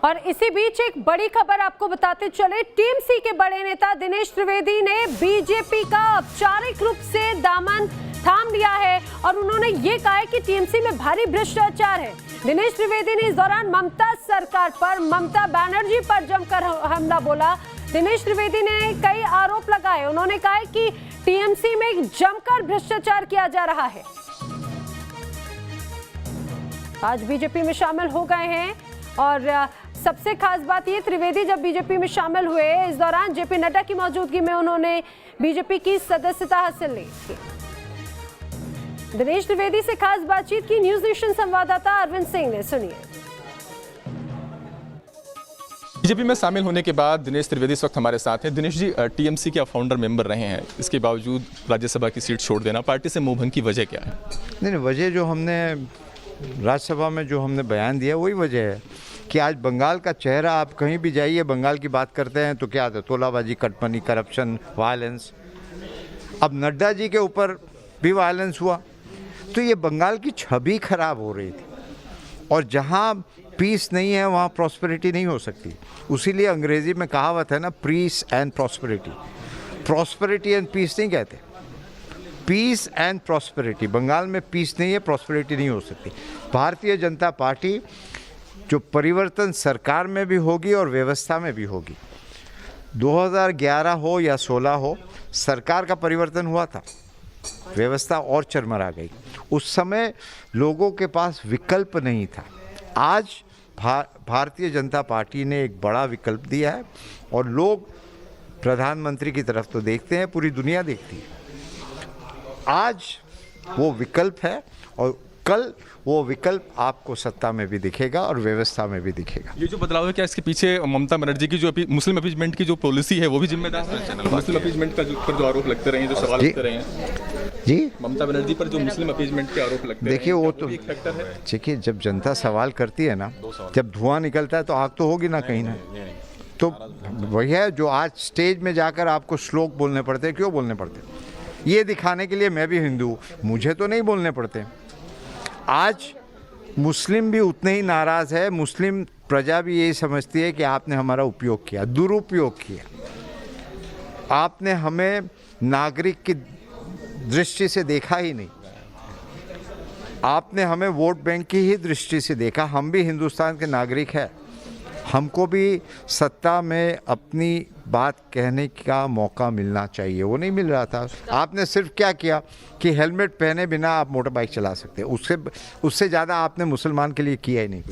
और इसी बीच एक बड़ी खबर आपको बताते चले, टीएमसी के बड़े नेता दिनेश त्रिवेदी ने बीजेपी का औपचारिक रूप से दामन थाम लिया है और उन्होंने ये कहा है कि टीएमसी में भारी भ्रष्टाचार है। दिनेश त्रिवेदी ने इस दौरान ममता सरकार पर, ममता बनर्जी पर जमकर हमला बोला। दिनेश त्रिवेदी ने कई आरोप लगाए। उन्होंने कहा है कि टीएमसी में जमकर भ्रष्टाचार किया जा रहा है। आज बीजेपी में शामिल हो गए हैं और सबसे खास बात ये, त्रिवेदी जब बीजेपी में शामिल हुए इस दौरान जेपी नड्डा की मौजूदगी में उन्होंने बीजेपी की सदस्यता हासिल की। दिनेश त्रिवेदी से खास बातचीत की न्यूज नेशन संवाददाता अरविंद सिंह ने, सुनिए। बीजेपी में शामिल होने के बाद दिनेश त्रिवेदी इस वक्त हमारे साथ हैं। दिनेश जी, टीएमसी के आप फाउंडर मेंबर रहे हैं, इसके बावजूद राज्यसभा की सीट छोड़ देना, पार्टी से मुंहभंग की वजह क्या है? नहीं, वजह जो हमने राज्यसभा में जो हमने बयान दिया वही वजह है कि आज बंगाल का चेहरा, आप कहीं भी जाइए बंगाल की बात करते हैं तो क्या आता है? तोलाबाजी, कटमनी, करप्शन, वायलेंस। अब नड्डा जी के ऊपर भी वायलेंस हुआ तो ये बंगाल की छवि खराब हो रही थी और जहाँ पीस नहीं है वहाँ प्रॉस्पेरिटी नहीं हो सकती। उसीलिए अंग्रेजी में कहावत है ना, peace and prosperity. Prosperity and peace नहीं कहते, पीस एंड प्रॉस्पेरिटी। बंगाल में पीस नहीं है, प्रॉस्पेरिटी नहीं हो सकती। भारतीय जनता पार्टी जो परिवर्तन सरकार में भी होगी और व्यवस्था में भी होगी। 2011 हो या 16 हो, सरकार का परिवर्तन हुआ था, व्यवस्था और चरमरा गई। उस समय लोगों के पास विकल्प नहीं था। आज भारतीय जनता पार्टी ने एक बड़ा विकल्प दिया है और लोग प्रधानमंत्री की तरफ तो देखते हैं, पूरी दुनिया देखती है। आज वो विकल्प है और कल वो विकल्प आपको सत्ता में भी दिखेगा और व्यवस्था में भी दिखेगा। ये जो बदलाव है, क्या इसके पीछे ममता बनर्जी की जो मुस्लिम अपीजमेंट की जो पॉलिसी है वो भी जिम्मेदार है? मुस्लिम अपीजमेंट का जो आरोप लगते रहे हैं, जो सवाल लगते रहे हैं जी, ममता बनर्जी पर जो मुस्लिम अपीजमेंट के आरोप लगते हैं, देखिए वो तो एक फैक्टर है। देखिए, जब जनता सवाल करती है ना, जब धुआं निकलता है तो आग तो होगी ना कहीं ना। तो वही है जो आज स्टेज में जाकर आपको श्लोक बोलने पड़ते हैं। क्यों बोलने पड़ते हैं? ये दिखाने के लिए मैं भी हिंदू, मुझे तो नहीं बोलने पड़ते। आज मुस्लिम भी उतने ही नाराज़ है, मुस्लिम प्रजा भी यही समझती है कि आपने हमारा उपयोग किया, दुरुपयोग किया। आपने हमें नागरिक की दृष्टि से देखा ही नहीं, आपने हमें वोट बैंक की ही दृष्टि से देखा। हम भी हिंदुस्तान के नागरिक हैं, हमको भी सत्ता में अपनी बात कहने का मौका मिलना चाहिए, वो नहीं मिल रहा था। आपने सिर्फ क्या किया कि हेलमेट पहने बिना आप मोटर बाइक चला सकते हैं, उससे ज़्यादा आपने मुसलमान के लिए किया ही नहीं।